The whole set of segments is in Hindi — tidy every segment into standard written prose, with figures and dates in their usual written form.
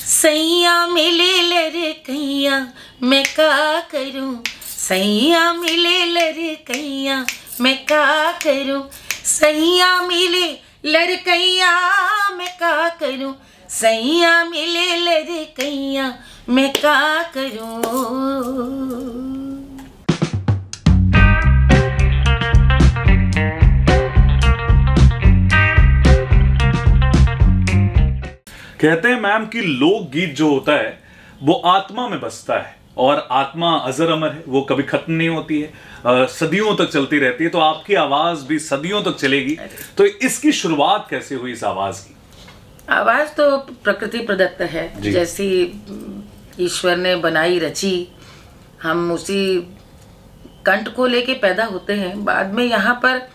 सैया मिले लड़कैया मैं का करूं, सैया मिले लड़कैया मैं का करूं, सैया मिले लड़कैया मैं का करूं, सैया मिले लड़कैया मैं का करूं। कहते हैं मैम कि लोकगीत जो होता है वो आत्मा में बसता है और आत्मा अजर अमर है, वो कभी खत्म नहीं होती है, सदियों तक चलती रहती है। तो आपकी आवाज भी सदियों तक चलेगी। तो इसकी शुरुआत कैसे हुई इस आवाज की? आवाज तो प्रकृति प्रदत्त है, जैसी ईश्वर ने बनाई रची, हम उसी कंठ को लेके पैदा होते हैं। बाद में यहाँ पर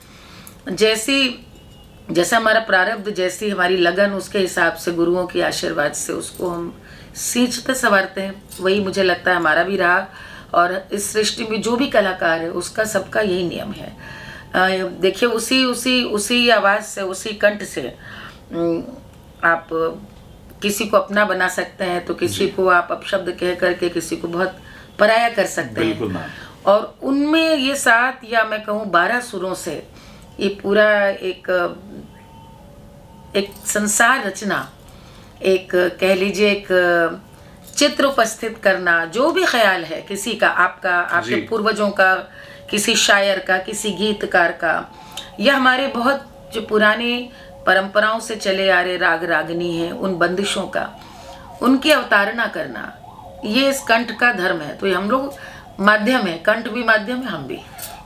जैसा हमारा प्रारब्ध, जैसी हमारी लगन, उसके हिसाब से गुरुओं के आशीर्वाद से उसको हम सींचते संवारते हैं। वही मुझे लगता है हमारा भी रहा। और इस सृष्टि में जो भी कलाकार है उसका सबका यही नियम है। देखिए उसी आवाज़ से, उसी कंठ से आप किसी को अपना बना सकते हैं, तो किसी को आप अपशब्द कह करके किसी को बहुत पराया कर सकते हैं। और उनमें ये 7 या मैं कहूँ 12 सुरों से ये पूरा एक संसार रचना, एक कह लीजिए एक चित्र उपस्थित करना, जो भी ख्याल है किसी का, आपका, आपके पूर्वजों का, किसी शायर का, किसी गीतकार का, या हमारे बहुत जो पुरानी परंपराओं से चले आ रहे राग रागनी हैं, उन बंदिशों का, उनकी अवतारणा करना, ये इस कंठ का धर्म है। तो ये हम लोग माध्यम है, कंठ भी माध्यम है, हम भी।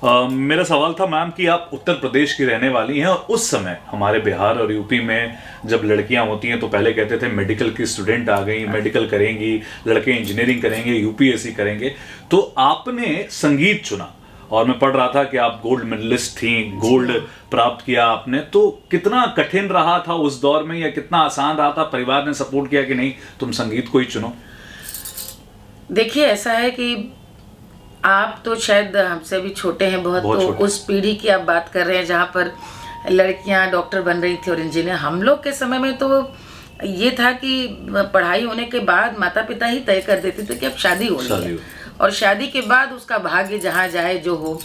मेरा सवाल था मैम कि आप उत्तर प्रदेश की रहने वाली हैं, और उस समय हमारे बिहार और यूपी में जब लड़कियां होती हैं तो पहले कहते थे मेडिकल की स्टूडेंट आ गई, मेडिकल करेंगी, लड़के इंजीनियरिंग करेंगे, यूपीएससी करेंगे। तो आपने संगीत चुना, और मैं पढ़ रहा था कि आप गोल्ड मेडलिस्ट थी, गोल्ड प्राप्त किया आपने। तो कितना कठिन रहा था उस दौर में, या कितना आसान रहा था? परिवार ने सपोर्ट किया कि नहीं तुम संगीत को ही चुनो? देखिए ऐसा है कि आप तो शायद हमसे भी छोटे हैं बहुत तो उस पीढ़ी की आप बात कर रहे हैं जहाँ पर लड़कियाँ डॉक्टर बन रही थी और इंजीनियर। हम लोग के समय में तो ये था कि पढ़ाई होने के बाद माता पिता ही तय कर देते थे कि अब शादी होनी है, और शादी के बाद उसका भाग्य जहाँ जाए जो हो।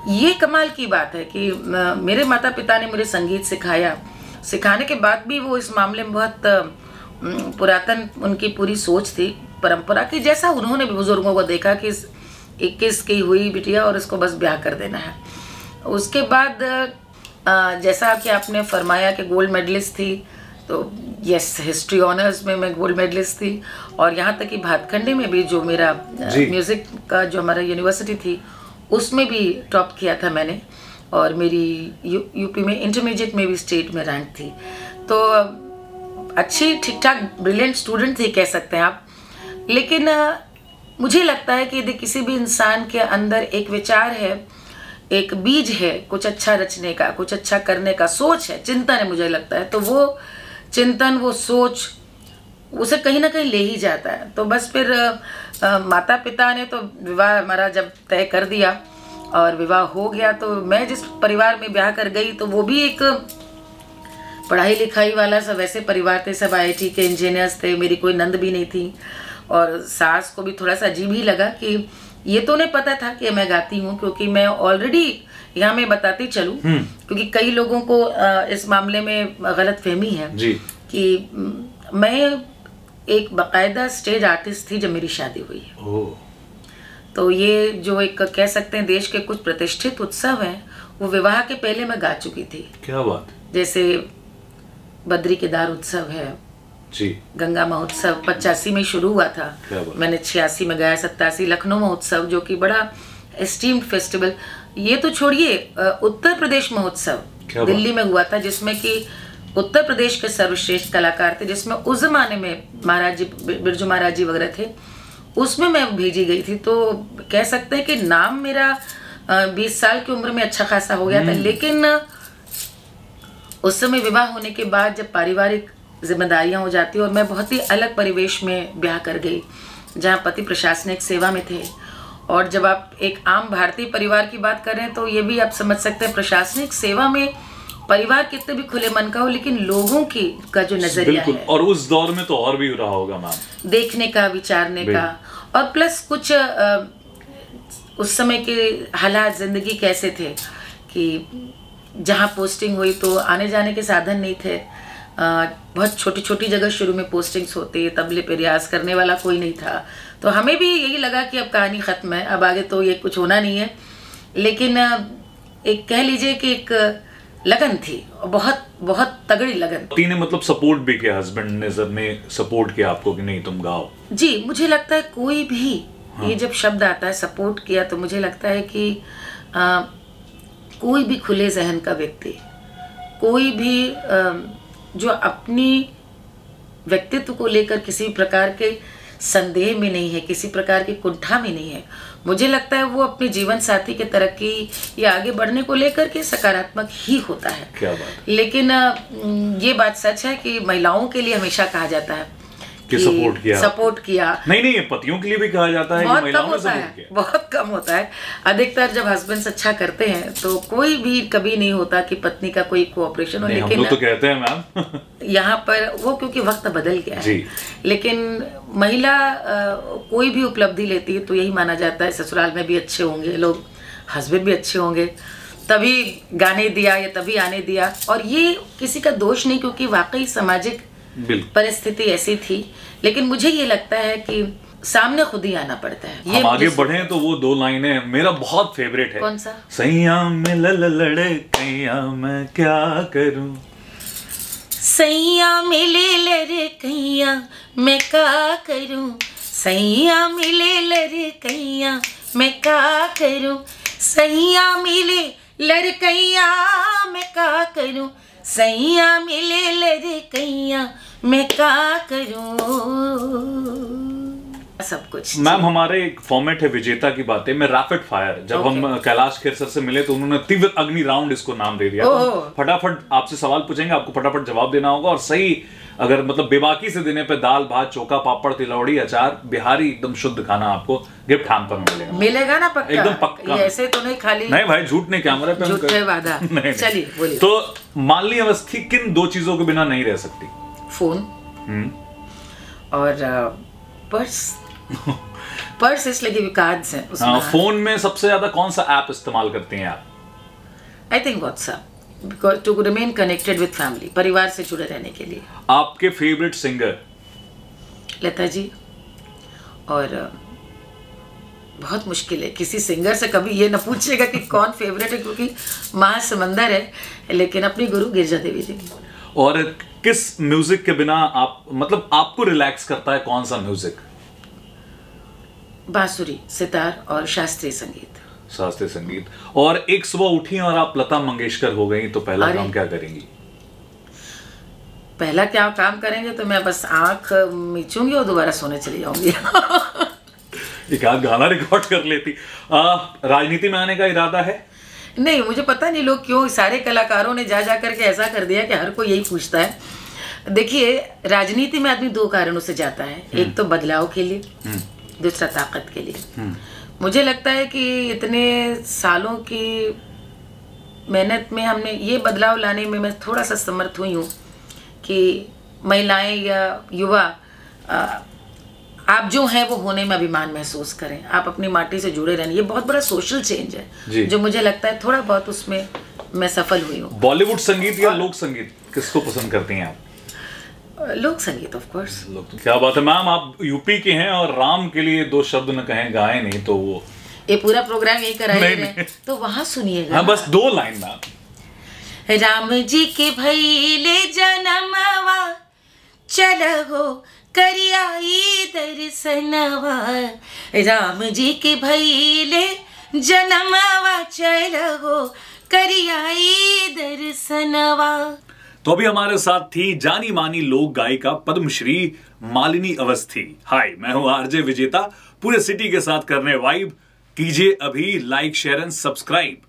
ये कमाल की बात है कि मेरे माता पिता ने मुझे संगीत सिखाया, सिखाने के बाद भी वो इस मामले में बहुत पुरातन उनकी पूरी सोच थी, परंपरा की, जैसा उन्होंने भी बुजुर्गों को देखा कि 21 की हुई बिटिया और इसको बस ब्याह कर देना है। उसके बाद जैसा कि आपने फरमाया कि गोल्ड मेडलिस्ट थी, तो यस, हिस्ट्री ऑनर्स में मैं गोल्ड मेडलिस्ट थी, और यहाँ तक कि भातखंडे में भी जो मेरा म्यूज़िक का जो हमारा यूनिवर्सिटी थी उसमें भी टॉप किया था मैंने, और मेरी यूपी में इंटरमीडिएट में भी स्टेट में रैंक थी। तो अच्छी ठीक ठाक ब्रिलियंट स्टूडेंट थी कह सकते हैं आप। लेकिन मुझे लगता है कि यदि किसी भी इंसान के अंदर एक विचार है, एक बीज है कुछ अच्छा रचने का, कुछ अच्छा करने का, सोच है, चिंतन है, मुझे लगता है, तो वो चिंतन, वो सोच उसे कहीं ना कहीं ले ही जाता है। तो बस फिर माता पिता ने तो विवाह हमारा जब तय कर दिया और विवाह हो गया, तो मैं जिस परिवार में ब्याह कर गई तो वो भी एक पढ़ाई लिखाई वाला सब वैसे परिवार थे, सब IIT के इंजीनियर्स थे, मेरी कोई नंद भी नहीं थी। और सास को भी थोड़ा सा अजीब ही लगा कि ये तो उन्हें पता था कि मैं गाती हूँ, क्योंकि मैं ऑलरेडी यहाँ मैं बताती चलूँ, क्योंकि कई लोगों को इस मामले में गलत फहमी है कि मैं एक बाकायदा स्टेज आर्टिस्ट थी जब मेरी शादी हुई है। तो ये जो एक कह सकते हैं देश के कुछ प्रतिष्ठित उत्सव हैं, वो विवाह के पहले मैं गा चुकी थी। क्या बात? जैसे बद्री केदार उत्सव है जी, गंगा महोत्सव 85 में शुरू हुआ था, मैंने 86 में गाया, 87 लखनऊ महोत्सव जो कि बड़ा एस्टीम्ड फेस्टिवल। ये तो छोड़िए, उत्तर प्रदेश महोत्सव दिल्ली में हुआ था, जिसमें कि उत्तर प्रदेश के सर्वश्रेष्ठ कलाकार थे, जिसमें उस जमाने में महाराज जी, बिरजू महाराज जी वगैरह थे, उसमें मैं भेजी गई थी। तो कह सकते हैं कि नाम मेरा 20 साल की उम्र में अच्छा खासा हो गया था। लेकिन उस समय विवाह होने के बाद जब पारिवारिक जिम्मेदारियां हो जाती, और मैं बहुत ही अलग परिवेश में ब्याह कर गई जहां पति प्रशासनिक सेवा में थे, और जब आप एक आम भारतीय परिवार की बात करें तो ये भी आप समझ सकते हैं प्रशासनिक सेवा में परिवार कितने भी खुले मन का हो, लेकिन लोगों की का जो नजरिया है, और उस दौर में तो और भी रहा होगा मैम, देखने का, विचारने का, और प्लस कुछ उस समय के हालात, जिंदगी कैसे थे कि जहाँ पोस्टिंग हुई तो आने जाने के साधन नहीं थे। बहुत छोटी छोटी जगह शुरू में पोस्टिंग्स होती, तबले पे रियाज करने वाला कोई नहीं था। तो हमें भी यही लगा कि अब कहानी ख़त्म है, अब आगे तो ये कुछ होना नहीं है। लेकिन एक कह लीजिए कि एक लगन थी, बहुत बहुत तगड़ी लगन। पति ने मतलब सपोर्ट भी किया, हस्बैंड ने सबने सपोर्ट किया आपको कि नहीं तुम गाओ? जी, मुझे लगता है कोई भी ये जब शब्द आता है सपोर्ट किया, तो मुझे लगता है कि कोई भी खुले जहन का व्यक्ति, कोई भी जो अपनी व्यक्तित्व को लेकर किसी प्रकार के संदेह में नहीं है, किसी प्रकार की कुंठा में नहीं है, मुझे लगता है वो अपने जीवन साथी के तरक्की या आगे बढ़ने को लेकर के सकारात्मक ही होता है। क्या बात। लेकिन ये बात सच है कि महिलाओं के लिए हमेशा कहा जाता है कि सपोर्ट किया। नहीं, पतियों के लिए भी कहा जाता है, बहुत कम होता है, बहुत कम होता है। अधिकतर जब हस्बैंड्स अच्छा करते हैं तो कोई भी कभी नहीं होता कि पत्नी का कोई कोऑपरेशन हो। लेकिन हम तो कहते हैं मैम यहाँ पर वो क्योंकि वक्त बदल गया है, लेकिन महिला कोई भी उपलब्धि लेती है तो यही माना जाता है ससुराल में भी अच्छे होंगे लोग, हस्बैंड भी अच्छे होंगे, तभी गाने दिया या तभी आने दिया। और ये किसी का दोष नहीं, क्योंकि वाकई सामाजिक परिस्थिति ऐसी थी। लेकिन मुझे ये लगता है कि सामने खुद ही आना पड़ता है। हम आगे बढ़े तो वो 2 लाइनें मेरा बहुत फेवरेट है। कौन सा? सैया में लड़कैया मैं क्या करूं, सैया में लड़कैया मैं क्या करूं, सैया में लड़कैया मैं क्या करूं, सैया मिले लड़कैया मैं क्या करूं, सैया मिले लड़कैया मैं क्या करूं, सब कुछ। मैम हमारे एक फॉर्मेट है विजेता की बातें में रैपिड फायर। जब हम कैलाश खेर सर से मिले तो उन्होंने तीव्र अग्नि राउंड इसको नाम दे दिया। फटाफट आपसे सवाल पूछेंगे, आपको फटाफट जवाब देना होगा, और सही अगर मतलब बेबाकी से देने पे दाल भात चोखा पापड़ तिलौड़ी अचार बिहारी एकदम शुद्ध खाना आपको गिफ्ट हैम्पर में मिलेगा ना? पक्का? एकदम पक्का। ऐसे तो नहीं खाली? नहीं भाई, झूठ नहीं, कैमरे पे झूठ है वादा। चलिए बोलिए। तो मालिनी अवस्थी किन 2 चीजों के बिना नहीं रह सकती? फोन और पर्स। पर्स इसलिए कि कार्ड्स हैं उसमें। फोन में सबसे ज्यादा कौन सा ऐप इस्तेमाल करती हैं आप? I think WhatsApp, because to remain connected with family, परिवार से जुड़े रहने के लिए। आपके फेवरेट सिंगर? लता जी। और बहुत मुश्किल है किसी सिंगर से कभी ये ना पूछिएगा कि कौन फेवरेट है, क्योंकि महासमंदर है। लेकिन अपनी गुरु गिरजा देवी जी। और किस म्यूजिक के बिना आप मतलब आपको रिलैक्स करता है, कौन सा म्यूजिक? बांसुरी, सितार और शास्त्रीय संगीत। शास्त्रीय संगीत। और एक सुबह उठी और आप लता मंगेशकर हो गई तो पहला काम क्या करेंगी? पहला क्या काम करेंगे तो मैं बस आंख मीचूंगी और दोबारा सोने चली जाऊंगी। एक आध गाना रिकॉर्ड कर लेती। राजनीति में आने का इरादा है? नहीं, मुझे पता नहीं लोग क्यों, सारे कलाकारों ने जा जा करके ऐसा कर दिया कि हर कोई यही पूछता है। देखिए, राजनीति में आदमी 2 कारणों से जाता है, एक तो बदलाव के लिए, दूसरा ताकत के लिए। मुझे लगता है कि इतने सालों की मेहनत में हमने ये बदलाव लाने में मैं थोड़ा सा समर्थ हुई हूँ कि महिलाएं या युवा आप जो हैं वो होने में अभिमान महसूस करें, आप अपनी माटी से जुड़े रहने। ये बहुत बड़ा सोशल चेंज है जो मुझे लगता है थोड़ा बहुत उसमें मैं सफल हुई हूँ। बॉलीवुड संगीत या लोक संगीत किसको पसंद करती हैं आप? लोक संगीत ऑफ कोर्स। क्या बात है मैम, आप यूपी के हैं और राम के लिए 2 शब्द न कहें गाए नहीं तो वो ये पूरा प्रोग्राम यही कराए तो वहां सुनिएगा। हाँ, बस 2 लाइन मैम। राम जी के भैले जनमवा चलहो करियाई दर्शनवा, राम जी के भैले जनमवा चलहो करियाई दर्शनवा। तो अभी हमारे साथ थी जानी मानी लोक गायिका पद्मश्री मालिनी अवस्थी। हाय, मैं हूं आरजे विजेता, पूरे सिटी के साथ करने वाइब। कीजिए अभी लाइक शेयर एंड सब्सक्राइब।